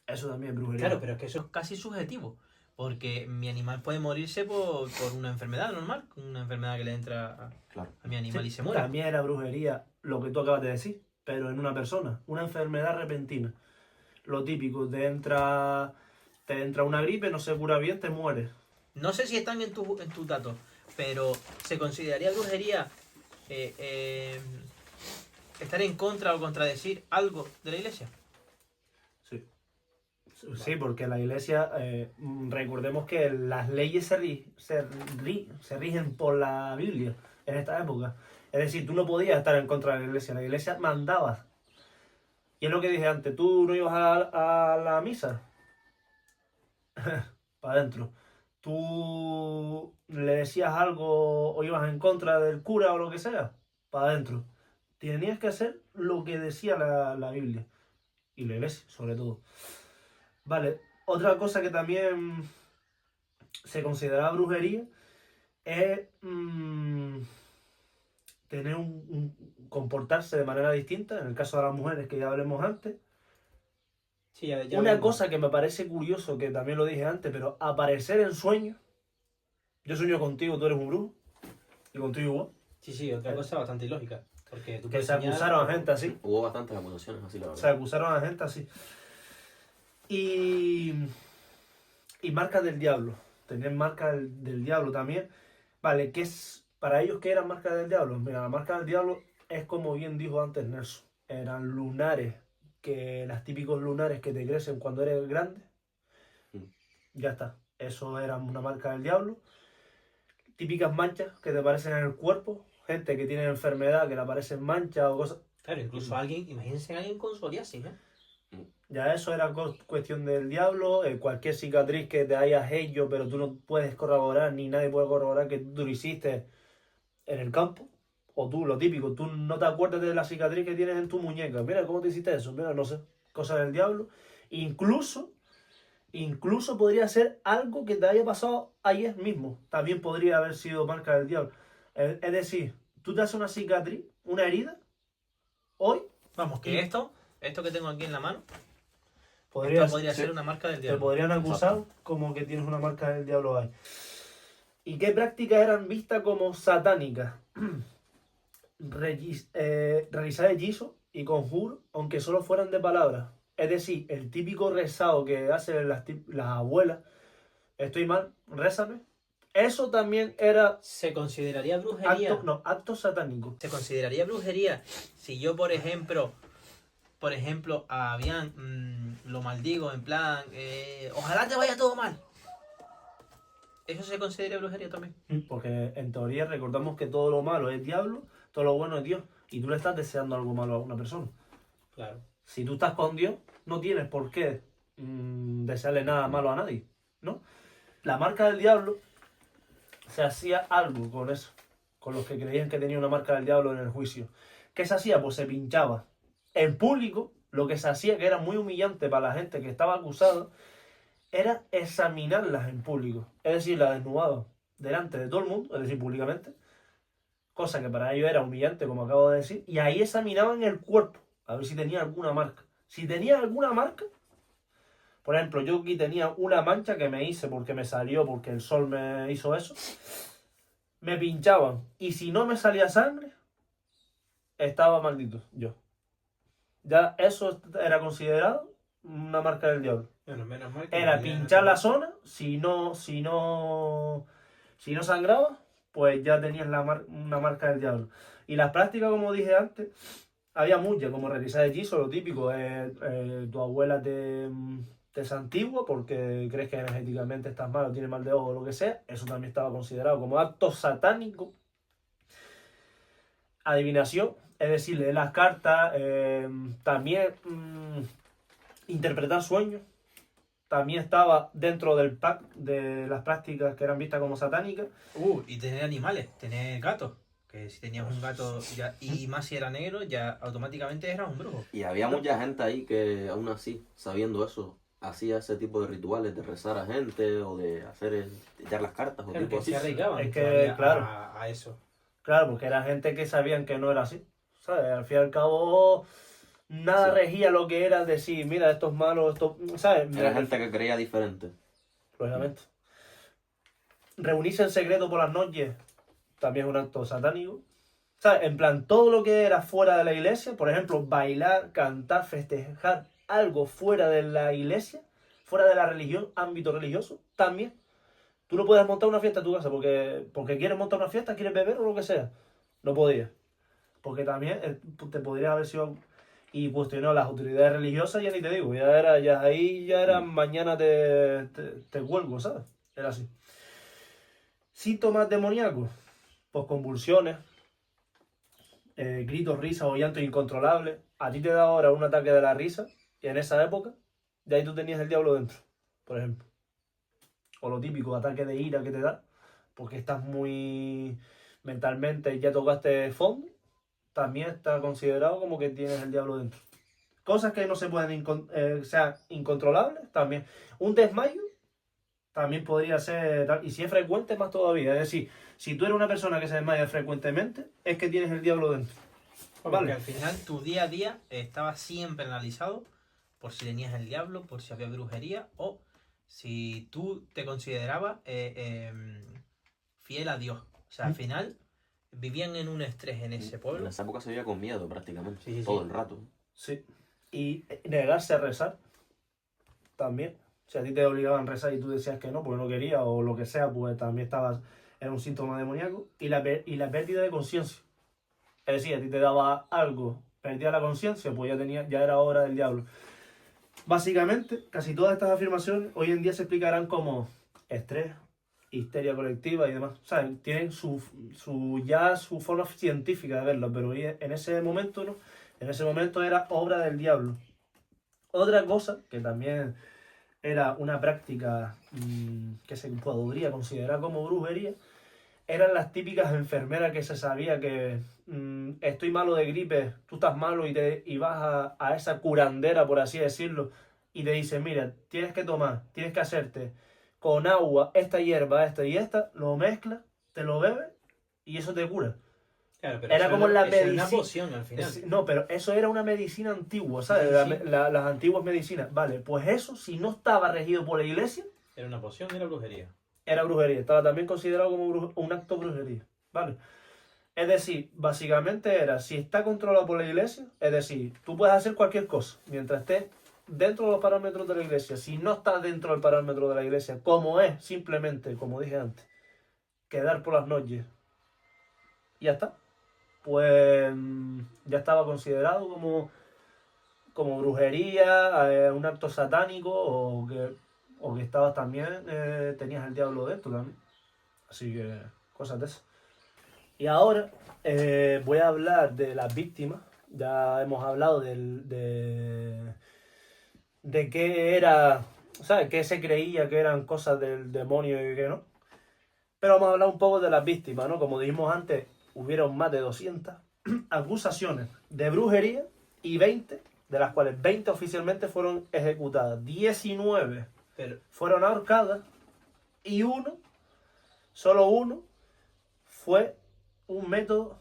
Eso también es brujería. Claro, pero es que eso es casi subjetivo. Porque mi animal puede morirse por una enfermedad normal, una enfermedad que le entra Claro. a mi animal Sí, y se muere. también era brujería lo que tú acabas de decir, pero en una persona, una enfermedad repentina. Lo típico, te entra una gripe, no se cura bien, te mueres. No sé si están en tus datos, pero ¿se consideraría brujería estar en contra o contradecir algo de la iglesia? Sí. Sí, porque la iglesia, recordemos que las leyes se rigen por la Biblia en esta época. Es decir, tú no podías estar en contra de la iglesia mandaba. Y es lo que dije antes, tú no ibas a la misa, para adentro. Tú le decías algo o ibas en contra del cura o lo que sea, para adentro. Tenías que hacer lo que decía la Biblia. Y la iglesia, sobre todo. Vale, otra cosa que también se considera brujería es tener comportarse de manera distinta, en el caso de las mujeres que ya hablemos antes. Sí, ya Una vemos. cosa que me parece curioso, que también lo dije antes, pero aparecer en sueños. Yo sueño contigo, tú eres un brujo, y contigo igual. Sí, otra cosa bastante ilógica. Porque tú Que puedes se soñar- acusaron a gente así. Hubo bastantes acusaciones así, la verdad. Se acusaron a gente así. Y marcas del diablo. Tener marcas del diablo también. Vale, ¿qué es para ellos qué eran marcas del diablo? Mira, la marca del diablo es como bien dijo antes Nelson. Eran lunares, las típicos lunares que te crecen cuando eres grande. Mm. Ya está. Eso era una marca del diablo. típicas manchas que te aparecen en el cuerpo, gente que tiene enfermedad que le aparecen manchas o cosas. Claro, incluso alguien, imagínense a alguien con psoriasis, ¿eh? Ya eso era cuestión del diablo, cualquier cicatriz que te hayas hecho, pero tú no puedes corroborar, ni nadie puede corroborar que tú lo hiciste en el campo. O tú, lo típico, tú no te acuerdas de la cicatriz que tienes en tu muñeca. Mira, ¿cómo te hiciste eso? Mira, no sé, cosa del diablo. Incluso podría ser algo que te haya pasado ayer mismo. También podría haber sido marca del diablo. Es decir, tú te haces una cicatriz, una herida, hoy, Vamos, que esto que tengo aquí en la mano, podría, esto podría sí. ser una marca del te diablo. podrían acusar Exacto. como que tienes una marca del diablo ahí. ¿Y qué prácticas eran vistas como satánicas? Realizar hechizos y conjuros, aunque solo fueran de palabras. Es decir, el típico rezado que hacen las abuelas, estoy mal, rézame. Eso también era ¿Se consideraría brujería? acto satánico. ¿Se consideraría brujería si yo, por ejemplo, a Bian lo maldigo en plan, ojalá te vaya todo mal? ¿Eso se considera brujería también? Porque en teoría recordamos que todo lo malo es diablo, todo lo bueno es Dios. Y tú le estás deseando algo malo a una persona. Claro. Si tú estás con Dios, no tienes por qué desearle nada malo a nadie, ¿no? La marca del diablo se hacía algo con eso, con los que creían que tenía una marca del diablo en el juicio. ¿Qué se hacía? Pues se pinchaba. En público, lo que se hacía, que era muy humillante para la gente que estaba acusada, era examinarlas en público. Es decir, la desnudaban delante de todo el mundo, es decir, públicamente, cosa que para ellos era humillante, como acabo de decir, y ahí examinaban el cuerpo, a ver si tenía alguna marca. Si tenía alguna marca, por ejemplo, yo aquí tenía una mancha que me hice porque me salió, porque el sol me hizo eso, me pinchaban, y si no me salía sangre, estaba maldito yo. Ya eso era considerado una marca del diablo. Bueno, menos mal que Era no tenía pinchar la nada. zona, si no sangraba, pues ya tenías una marca del diablo. Y las prácticas, como dije antes, había muchas, como realizar hechizos, lo típico, tu abuela te santigua porque crees que energéticamente estás mal o tienes mal de ojo o lo que sea, eso también estaba considerado como acto satánico. Adivinación, es decir, leer las cartas, también interpretar sueños. También estaba dentro del pack de las prácticas que eran vistas como satánicas. Y tener animales, tener gatos. Que si tenías un gato ya, y más si era negro, ya automáticamente eras un brujo. Y había mucha gente ahí que aún así, sabiendo eso, hacía ese tipo de rituales de rezar a gente o de echar las cartas o Claro, tipo que se así. arriesgaban Es que, todavía claro. a eso. Claro, porque era gente que sabían que no era así. ¿Sabes? Al fin y al cabo, nada Sí. regía lo que era decir, mira, esto es malo, esto. ¿Sabes? Era gente que creía diferente. Lógicamente. Reunirse en secreto por las noches también es un acto satánico. ¿Sabes? En plan, todo lo que era fuera de la iglesia, por ejemplo, bailar, cantar, festejar algo fuera de la iglesia, fuera de la religión, ámbito religioso, también. Tú no puedes montar una fiesta en tu casa porque quieres montar una fiesta, quieres beber o lo que sea. No podías. Porque también te podría haber sido. Y cuestionó las autoridades religiosas, ya ni te digo, ya era mañana te cuelgo, ¿sabes? Era así. Síntomas demoníacos, pues convulsiones, gritos, risas o llantos incontrolables. A ti te da ahora un ataque de la risa, y en esa época, de ahí tú tenías el diablo dentro, por ejemplo. O lo típico, ataque de ira que te da, porque estás muy mentalmente, ya tocaste fondo, también está considerado como que tienes el diablo dentro. Cosas que no se pueden, sean incontrolables, también. Un desmayo también podría ser, y si es frecuente, más todavía. Es decir, si tú eres una persona que se desmaya frecuentemente, es que tienes el diablo dentro. Porque Vale. al final tu día a día estaba siempre analizado por si tenías el diablo, por si había brujería o si tú te considerabas fiel a Dios. O sea, al final vivían en un estrés en ese En pueblo. esa época se vivía con miedo prácticamente, Sí, sí, todo sí. el rato. Sí. Y negarse a rezar también. Si a ti te obligaban a rezar y tú decías que no, porque no querías o lo que sea, pues también era un síntoma demoníaco. Y la pérdida de conciencia. Es decir, a ti te daba algo, perdía la conciencia, pues ya era hora del diablo. Básicamente, casi todas estas afirmaciones hoy en día se explicarán como estrés, histeria colectiva y demás. O sea, tienen ya su forma científica de verlo, pero en ese momento no. En ese momento era obra del diablo. Otra cosa que también era una práctica que se podría considerar como brujería, eran las típicas enfermeras que se sabía que estoy malo de gripe, tú estás malo y vas a esa curandera, por así decirlo, y te dicen, mira, tienes que tomar, tienes que hacerte con agua esta hierba, esta y esta, lo mezclas, te lo bebes y eso te cura. Claro, pero Era eso como la eso era una medicina. poción al final. No, pero eso era una medicina antigua, ¿sabes? Sí, sí. Las antiguas medicinas. Vale, pues eso, si no estaba regido por la iglesia, Era una poción, era brujería. era brujería. Estaba también considerado como un acto de brujería. ¿Vale? Es decir, básicamente era, si está controlado por la iglesia, es decir, tú puedes hacer cualquier cosa mientras estés dentro de los parámetros de la iglesia. Si no estás dentro del parámetro de la iglesia, como es simplemente, como dije antes, quedar por las noches y ya está, pues ya estaba considerado como brujería, un acto satánico o que estabas también, tenías el diablo dentro también. Así que cosas de eso. Y ahora voy a hablar de las víctimas. Ya hemos hablado de qué era, ¿sabes? Qué se creía que eran cosas del demonio y qué no. Pero vamos a hablar un poco de las víctimas, ¿no? Como dijimos antes, hubieron más de 200 acusaciones de brujería y 20, de las cuales 20 oficialmente fueron ejecutadas. 19 Pero, fueron ahorcadas y solo uno, fue un método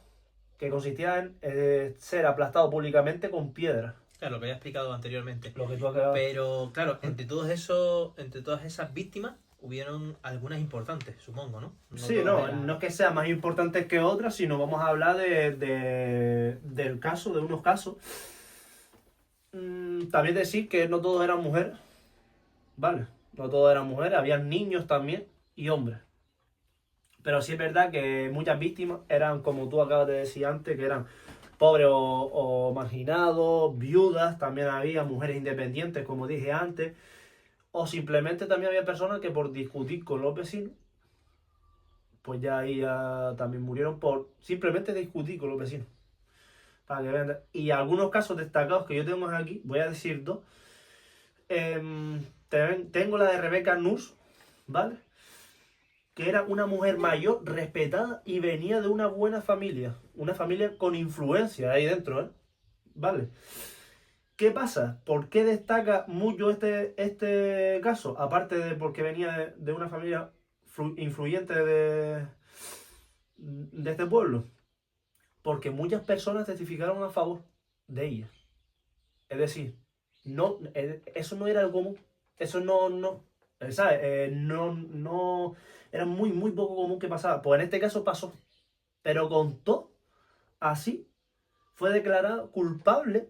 que consistía en ser aplastado públicamente con piedras. claro, lo que había explicado anteriormente. Lo que tú acabas. Pero, claro, entre todas esas víctimas, hubieron algunas importantes, supongo, ¿no? Sí, todas no, eran- no es que sean más importantes que otras, sino vamos a hablar del caso, de unos casos. También decir que no todos eran mujeres, ¿vale? No todos eran mujeres, habían niños también y hombres. Pero sí es verdad que muchas víctimas eran, como tú acabas de decir antes, que eran pobres o marginados, viudas, también había mujeres independientes, como dije antes, o simplemente también había personas que por discutir con los vecinos, pues ya ahí también murieron por simplemente discutir con los vecinos. Para que vean. Y algunos casos destacados que yo tengo aquí, voy a decir dos. Tengo la de Rebeca Nus, ¿vale? Que era una mujer mayor, respetada y venía de una buena familia. Una familia con influencia ahí dentro, ¿eh? ¿Vale? ¿Qué pasa? ¿Por qué destaca mucho este caso? Aparte de porque venía de una familia influyente de este pueblo. Porque muchas personas testificaron a favor de ella. Es decir, eso no era algo común. Eso ¿sabes? No, era muy, muy poco común que pasaba. Pues en este caso pasó. Pero con todo, así, fue declarado culpable.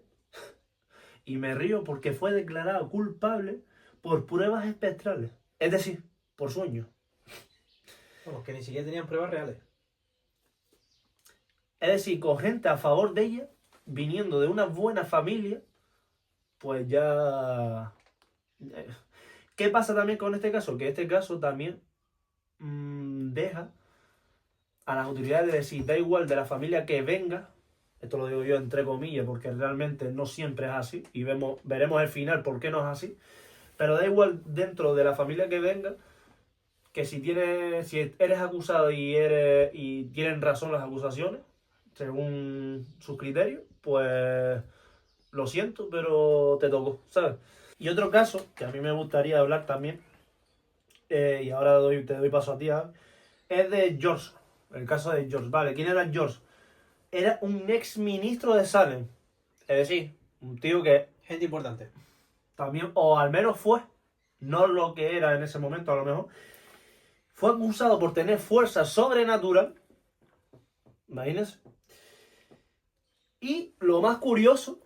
Y me río porque fue declarado culpable por pruebas espectrales. Es decir, por sueños. Vamos, que ni siquiera tenían pruebas reales. Es decir, con gente a favor de ella, viniendo de una buena familia, pues ya... ¿Qué pasa también con este caso? Que este caso también deja a las autoridades de decir, da igual de la familia que venga, esto lo digo yo entre comillas porque realmente no siempre es así, y veremos al final por qué no es así, pero da igual dentro de la familia que venga, que si eres acusado y tienen razón las acusaciones, según sus criterios, pues lo siento, pero te tocó, ¿sabes? Y otro caso que a mí me gustaría hablar también, y ahora te doy paso a ti, Javi, es de George, el caso de George. Vale, ¿quién era George? Era un ex ministro de Salem, es decir, un tío que Gente importante. también, o al menos fue, no lo que era en ese momento a lo mejor, fue acusado por tener fuerza sobrenatural, imagínense. Y lo más curioso,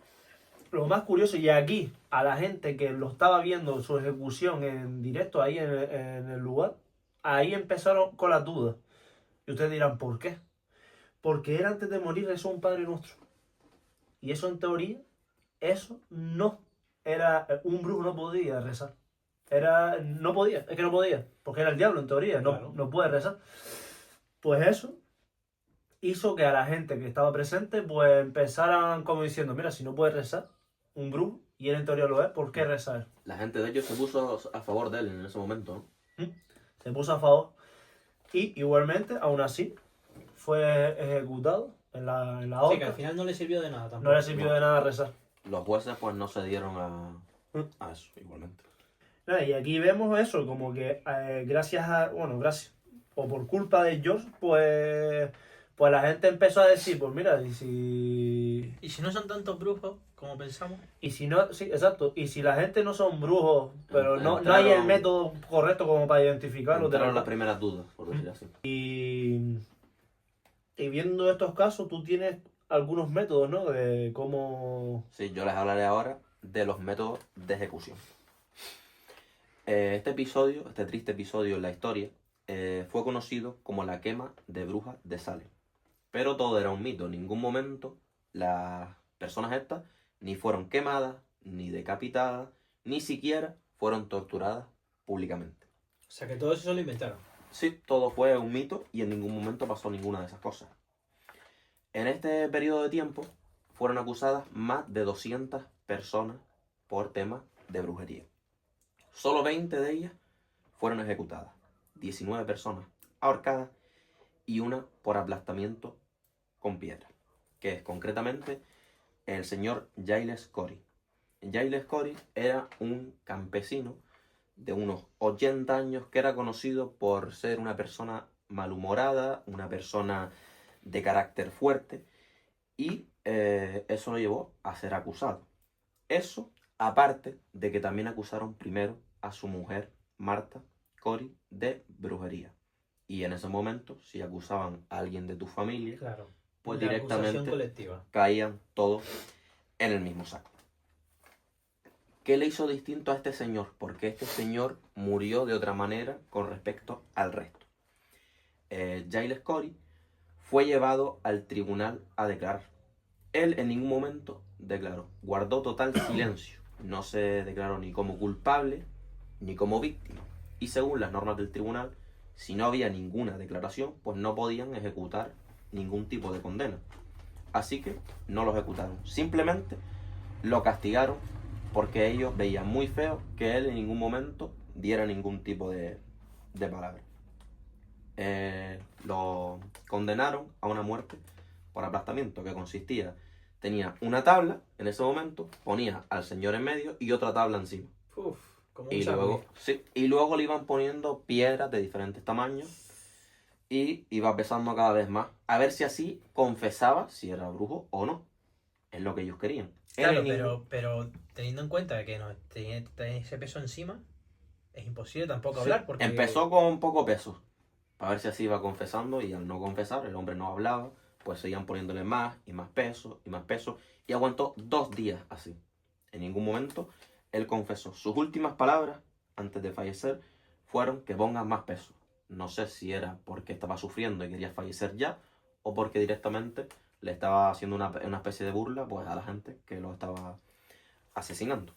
y aquí a la gente que lo estaba viendo su ejecución en directo ahí en el lugar, ahí empezaron con las dudas. Y ustedes dirán, ¿por qué? Porque él antes de morir rezó un Padre Nuestro. Y eso en teoría, eso no era, un brujo no podía rezar. No podía, es que no podía, porque era el diablo en teoría, Claro. no puede rezar. Pues eso hizo que a la gente que estaba presente pues empezaran como diciendo, mira, si no puede rezar un brujo, y él en teoría lo es, ¿por qué rezar? La gente de ellos se puso a favor de él en ese momento, ¿no? Se puso a favor y igualmente, aún así, fue ejecutado en la Sí, que horca. al final no le sirvió de nada tampoco. No le sirvió de nada rezar. Los jueces pues no se dieron a eso, igualmente. Nada, y aquí vemos eso, como que gracias o por culpa de George, pues la gente empezó a decir, pues mira, Y si no son tantos brujos como pensamos. y si no, sí, exacto, y si la gente no son brujos, pero no hay el Entraron- método correcto como para identificarlo, de Entraron verdad. las primeras dudas, por decir así. Y viendo estos casos, tú tienes algunos métodos, ¿no? De cómo... Sí, yo les hablaré ahora de los métodos de ejecución. Este triste episodio en la historia, fue conocido como la quema de brujas de Salem. Pero todo era un mito. En ningún momento las personas estas ni fueron quemadas, ni decapitadas, ni siquiera fueron torturadas públicamente. O sea que todo eso se lo inventaron. Sí, todo fue un mito y en ningún momento pasó ninguna de esas cosas. En este periodo de tiempo fueron acusadas más de 200 personas por temas de brujería. Solo 20 de ellas fueron ejecutadas, 19 personas ahorcadas y una por aplastamiento con piedra, que es concretamente el señor Giles Corey. Giles Corey era un campesino de unos 80 años que era conocido por ser una persona malhumorada, una persona de carácter fuerte, y eso lo llevó a ser acusado. Eso, aparte de que también acusaron primero a su mujer, Martha Corey, de brujería. Y en ese momento, si acusaban a alguien de tu familia, Claro. pues Una acusación directamente colectiva. caían todos en el mismo saco. ¿Qué le hizo distinto a este señor? Porque este señor murió de otra manera con respecto al resto. Giles Corey fue llevado al tribunal a declarar. Él en ningún momento declaró, guardó total silencio. No se declaró ni como culpable ni como víctima. Y según las normas del tribunal, si no había ninguna declaración, pues no podían ejecutar ningún tipo de condena. Así que no lo ejecutaron. Simplemente lo castigaron porque ellos veían muy feo que él en ningún momento diera ningún tipo de palabra. Lo condenaron a una muerte por aplastamiento, que tenía una tabla en ese momento, ponía al señor en medio y otra tabla encima. Uf, como un Y sándwich. luego le iban poniendo piedras de diferentes tamaños y iba pesando cada vez más. A ver si así confesaba si era brujo o no. Es lo que ellos querían. Claro, Era pero teniendo en cuenta que no tiene ese peso encima, es imposible tampoco Sí, hablar porque... empezó con poco peso, para ver si así iba confesando, y al no confesar, el hombre no hablaba, pues seguían poniéndole más y más peso y más peso, y aguantó 2 días así. En ningún momento él confesó. Sus últimas palabras antes de fallecer fueron que pongan más peso. No sé si era porque estaba sufriendo y quería fallecer ya, o porque directamente le estaba haciendo una especie de burla pues a la gente que lo estaba asesinando.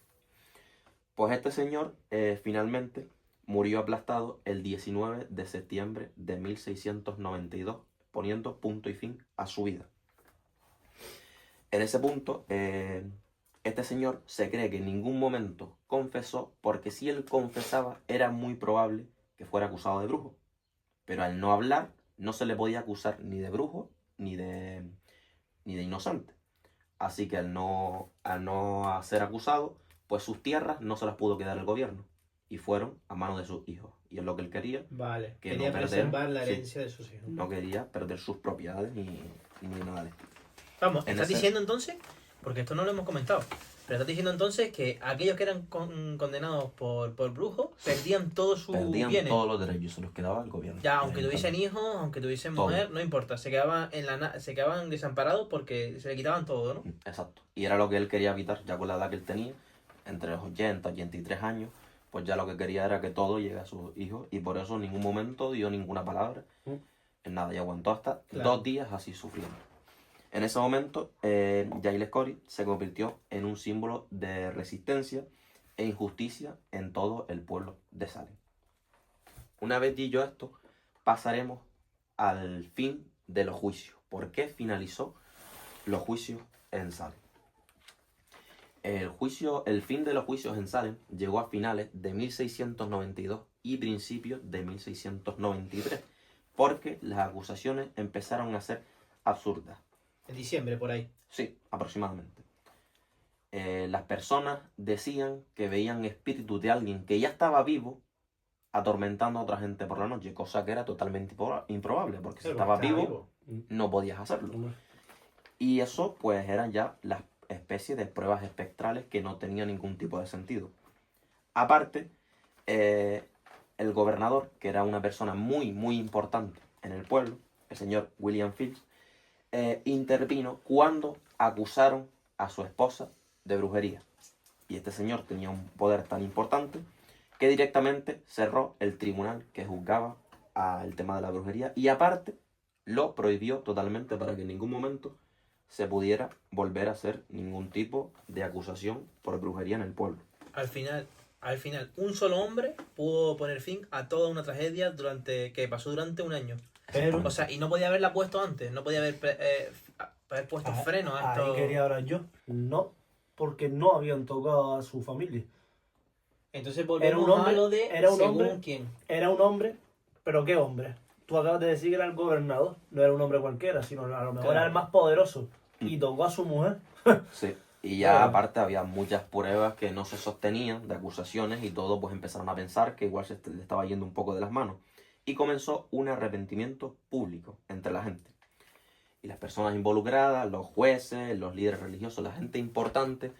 Pues este señor finalmente murió aplastado el 19 de septiembre de 1692, poniendo punto y fin a su vida. En ese punto, este señor se cree que en ningún momento confesó, porque si él confesaba era muy probable que fuera acusado de brujo. Pero al no hablar, no se le podía acusar ni de brujo ni de inocente. Así que al no ser acusado, pues sus tierras no se las pudo quedar el gobierno y fueron a manos de sus hijos. Y es lo que él quería, Vale, que quería no perder, preservar la sí. herencia de sus hijos. no quería perder sus propiedades ni nada de esto. Vamos, En ¿estás ese- diciendo entonces? Porque esto no lo hemos comentado. Pero estás diciendo entonces que aquellos que eran condenados por brujo perdían todos sus Perdían bienes. todos los derechos, se los quedaba el gobierno. Ya, aunque tuviesen hijos, aunque tuviesen Todo. mujer, no importa. Se quedaban se quedaban desamparados porque se le quitaban todo, ¿no? Exacto. Y era lo que él quería evitar, ya con la edad que él tenía, entre los 80 y 83 años, pues ya lo que quería era que todo llegue a sus hijos, y por eso en ningún momento dio ninguna palabra, en nada, y aguantó hasta Claro. 2 días así sufriendo. En ese momento, Giles Corey se convirtió en un símbolo de resistencia e injusticia en todo el pueblo de Salem. Una vez dicho esto, pasaremos al fin de los juicios. ¿Por qué finalizó los juicios en Salem? El fin de los juicios en Salem llegó a finales de 1692 y principios de 1693, porque las acusaciones empezaron a ser absurdas. En diciembre, por ahí. Sí, aproximadamente. Las personas decían que veían espíritus de alguien que ya estaba vivo atormentando a otra gente por la noche, cosa que era totalmente improbable, porque si Pero estaba estaba vivo, no podías hacerlo. Hombre. Y eso pues eran ya las especies de pruebas espectrales que no tenían ningún tipo de sentido. Aparte, el gobernador, que era una persona muy, muy importante en el pueblo, el señor William Fields, intervino cuando acusaron a su esposa de brujería. Y este señor tenía un poder tan importante que directamente cerró el tribunal que juzgaba el tema de la brujería y aparte lo prohibió totalmente para que en ningún momento se pudiera volver a hacer ningún tipo de acusación por brujería en el pueblo. Al final, un solo hombre pudo poner fin a toda una tragedia que pasó durante un año. Pero O sea, y no podía haberla puesto antes, no podía haber puesto freno a esto. ahí quería hablar yo. No, porque no habían tocado a su familia. Entonces Era volvemos un hombre, a lo de era un según hombre. quién. Era un hombre, pero ¿qué hombre? Tú acabas de decir que era el gobernador. No era un hombre cualquiera, sino a lo mejor Claro. era el más poderoso. Y tocó a su mujer. Sí. Y ya Claro. aparte había muchas pruebas que no se sostenían de acusaciones y todo pues empezaron a pensar que igual le estaba yendo un poco de las manos. Y comenzó un arrepentimiento público entre la gente. Y las personas involucradas, los jueces, los líderes religiosos, la gente importante,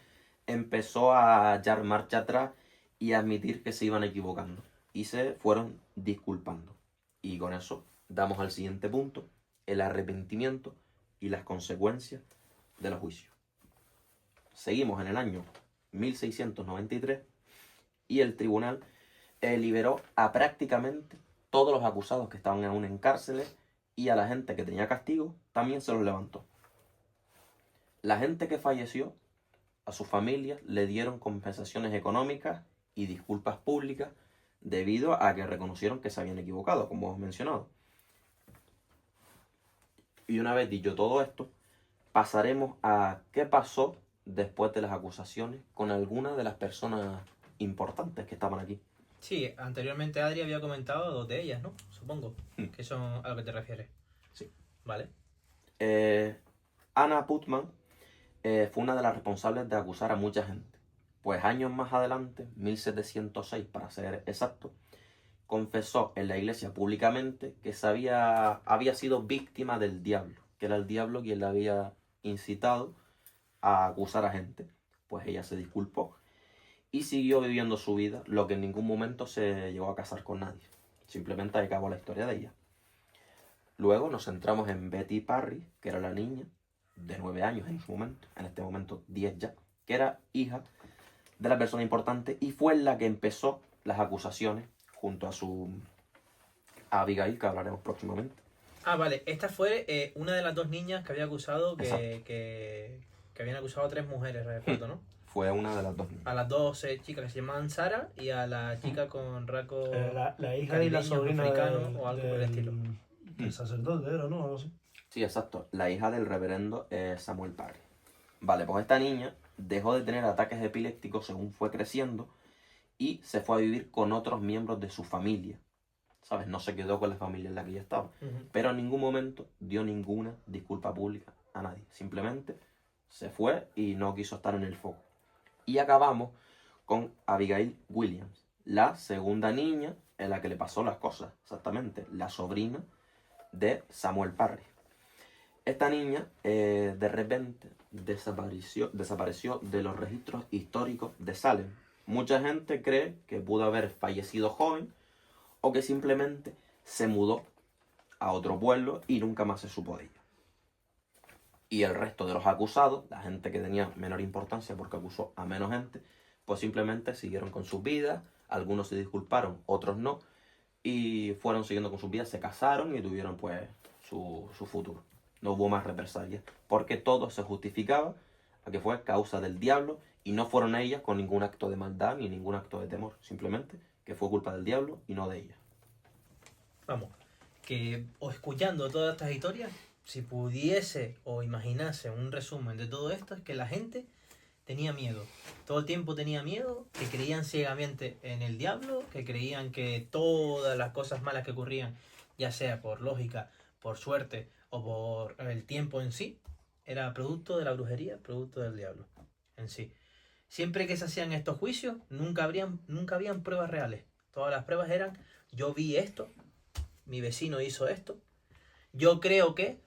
empezó a echar marcha atrás y a admitir que se iban equivocando. Y se fueron disculpando. Y con eso damos al siguiente punto, el arrepentimiento y las consecuencias de los juicios. Seguimos en el año 1693 y el tribunal liberó a prácticamente todos los acusados que estaban aún en cárceles y a la gente que tenía castigo también se los levantó. La gente que falleció, a sus familias le dieron compensaciones económicas y disculpas públicas debido a que reconocieron que se habían equivocado, como hemos mencionado. Y una vez dicho todo esto, pasaremos a qué pasó después de las acusaciones con algunas de las personas importantes que estaban aquí. Sí, anteriormente Adri había comentado dos de ellas, ¿no? Supongo Mm. que son a lo que te refieres. Sí. Vale. Anna Putman fue una de las responsables de acusar a mucha gente. Pues años más adelante, 1706 para ser exacto, confesó en la iglesia públicamente que había sido víctima del diablo, que era el diablo quien la había incitado a acusar a gente. Pues ella se disculpó y siguió viviendo su vida, lo que en ningún momento se llegó a casar con nadie. Simplemente acabó la historia de ella. Luego nos centramos en Betty Parry, que era la niña de 9 años en su momento, en este momento 10 ya, que era hija de la persona importante y fue la que empezó las acusaciones junto a Abigail, que hablaremos próximamente. Ah, vale. Esta fue una de las dos niñas que había acusado Exacto. que habían acusado a 3 mujeres, recuerdo, ¿no? Fue una de las dos niñas. A las dos chicas que se llamaban Sara y a la chica con rasgos La hija y la caribeños, sobrina africanos o algo por el estilo. del sacerdote era, ¿no? Algo así. Sí, exacto. La hija del reverendo Samuel Parry. Vale, pues esta niña dejó de tener ataques epilépticos según fue creciendo y se fue a vivir con otros miembros de su familia. ¿Sabes? No se quedó con la familia en la que ella estaba. Ujú. Pero en ningún momento dio ninguna disculpa pública a nadie. Simplemente se fue y no quiso estar en el foco. Y acabamos con Abigail Williams, la segunda niña en la que le pasó las cosas, exactamente, la sobrina de Samuel Parry. Esta niña de repente desapareció de los registros históricos de Salem. Mucha gente cree que pudo haber fallecido joven o que simplemente se mudó a otro pueblo y nunca más se supo de ella. Y el resto de los acusados, la gente que tenía menor importancia porque acusó a menos gente, pues simplemente siguieron con sus vidas, algunos se disculparon, otros no, y fueron siguiendo con sus vidas, se casaron y tuvieron pues su futuro. No hubo más represalias, porque todo se justificaba a que fue causa del diablo y no fueron ellas con ningún acto de maldad ni ningún acto de temor, simplemente que fue culpa del diablo y no de ellas. Vamos, que o escuchando todas estas historias, si pudiese o imaginase un resumen de todo esto, es que la gente tenía miedo. Todo el tiempo tenía miedo, que creían ciegamente en el diablo, que creían que todas las cosas malas que ocurrían, ya sea por lógica, por suerte o por el tiempo en sí, era producto de la brujería, producto del diablo en sí. Siempre que se hacían estos juicios, nunca habían pruebas reales. Todas las pruebas eran, yo vi esto, mi vecino hizo esto. Yo creo que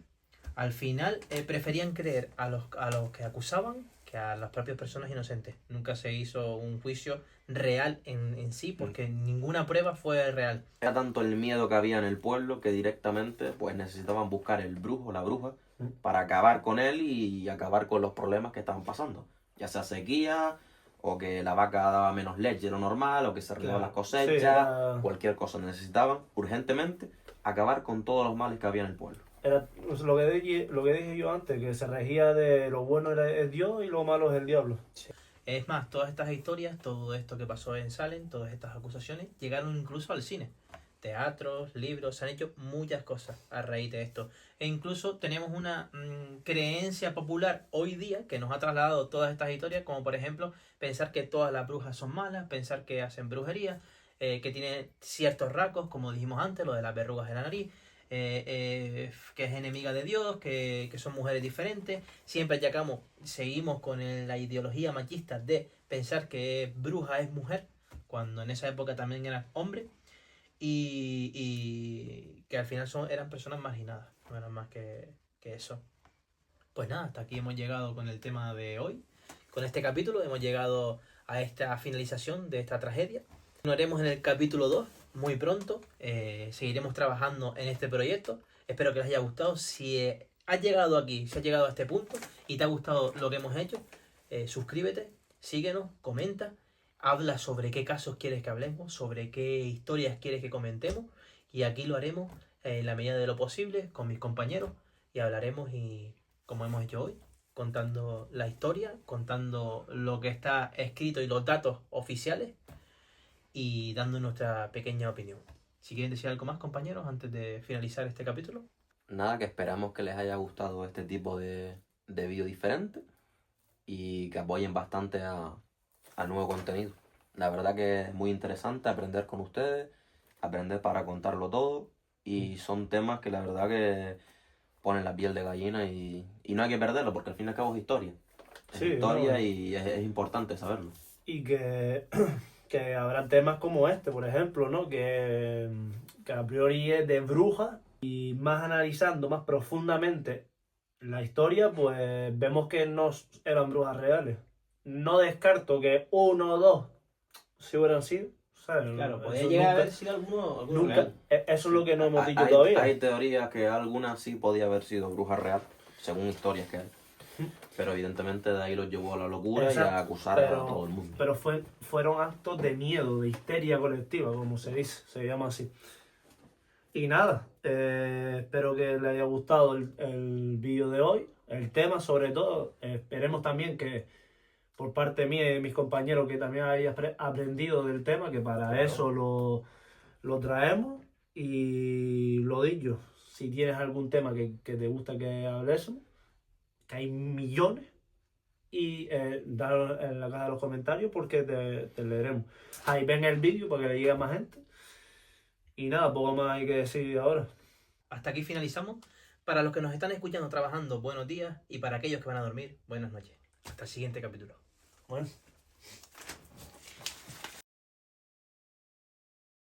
al final preferían creer a los que acusaban que a las propias personas inocentes. Nunca se hizo un juicio real en sí, porque ninguna prueba fue real. Era tanto el miedo que había en el pueblo que directamente pues necesitaban buscar el brujo, la bruja, para acabar con él y acabar con los problemas que estaban pasando. Ya sea sequía, o que la vaca daba menos leche de lo normal, o que se arreglaban las cosechas, cualquier cosa. Necesitaban urgentemente acabar con todos los males que había en el pueblo. Era lo que dije yo antes, que se regía de lo bueno es Dios y lo malo es el diablo. Es más, todas estas historias, todo esto que pasó en Salem, todas estas acusaciones, llegaron incluso al cine. Teatros, libros, se han hecho muchas cosas a raíz de esto. E incluso tenemos una creencia popular hoy día que nos ha trasladado todas estas historias, como por ejemplo pensar que todas las brujas son malas, pensar que hacen brujería, que tienen ciertos rasgos, como dijimos antes, lo de las verrugas en la nariz, que es enemiga de Dios, que son mujeres diferentes. Siempre seguimos con la ideología machista de pensar que bruja es mujer, cuando en esa época también eran hombres. Y que al final eran personas marginadas, no eran más que eso. Pues nada, hasta aquí hemos llegado con el tema de hoy. Con este capítulo hemos llegado a esta finalización de esta tragedia. Continuaremos en el capítulo 2 muy pronto. Seguiremos trabajando en este proyecto. Espero que les haya gustado. Si has llegado aquí, si has llegado a este punto y te ha gustado lo que hemos hecho, suscríbete, síguenos, comenta. Habla sobre qué casos quieres que hablemos, sobre qué historias quieres que comentemos, y aquí lo haremos en la medida de lo posible con mis compañeros y hablaremos, y como hemos hecho hoy, contando la historia, contando lo que está escrito y los datos oficiales y dando nuestra pequeña opinión. Si quieren decir algo más, compañeros, antes de finalizar este capítulo. Nada, que esperamos que les haya gustado este tipo de vídeo diferente y que apoyen bastante al nuevo contenido. La verdad que es muy interesante aprender con ustedes, aprender para contarlo todo, y son temas que la verdad que ponen la piel de gallina y no hay que perderlo, porque al fin y al cabo es historia. Es historia, y es importante saberlo. Y que habrá temas como este, por ejemplo, ¿no? Que a priori es de brujas, y más analizando más profundamente la historia, pues vemos que no eran brujas reales. No descarto que uno o dos sí hubieran sido, ¿sabes? Claro, podría llegar a haber sido alguno nunca, real. eso es lo que no hemos dicho Hay todavía. Hay teorías que algunas sí podía haber sido bruja real, según historias que hay. Pero evidentemente de ahí los llevó a la locura. Exacto, y a acusar a todo el mundo. Pero fueron actos de miedo, de histeria colectiva, como se dice, se llama así. Y nada, espero que les haya gustado el vídeo de hoy, el tema sobre todo. Esperemos también que por parte mía y de mis compañeros que también hayas aprendido del tema, que para eso lo traemos. Y lo dicho, si tienes algún tema que te gusta que hablemos, que hay millones, y dalo en la caja de los comentarios, porque te leeremos. Ahí ven el vídeo para que le llegue a más gente. Y nada, poco más hay que decir ahora. Hasta aquí finalizamos. Para los que nos están escuchando trabajando, buenos días, y para aquellos que van a dormir, buenas noches. Hasta el siguiente capítulo. Bueno.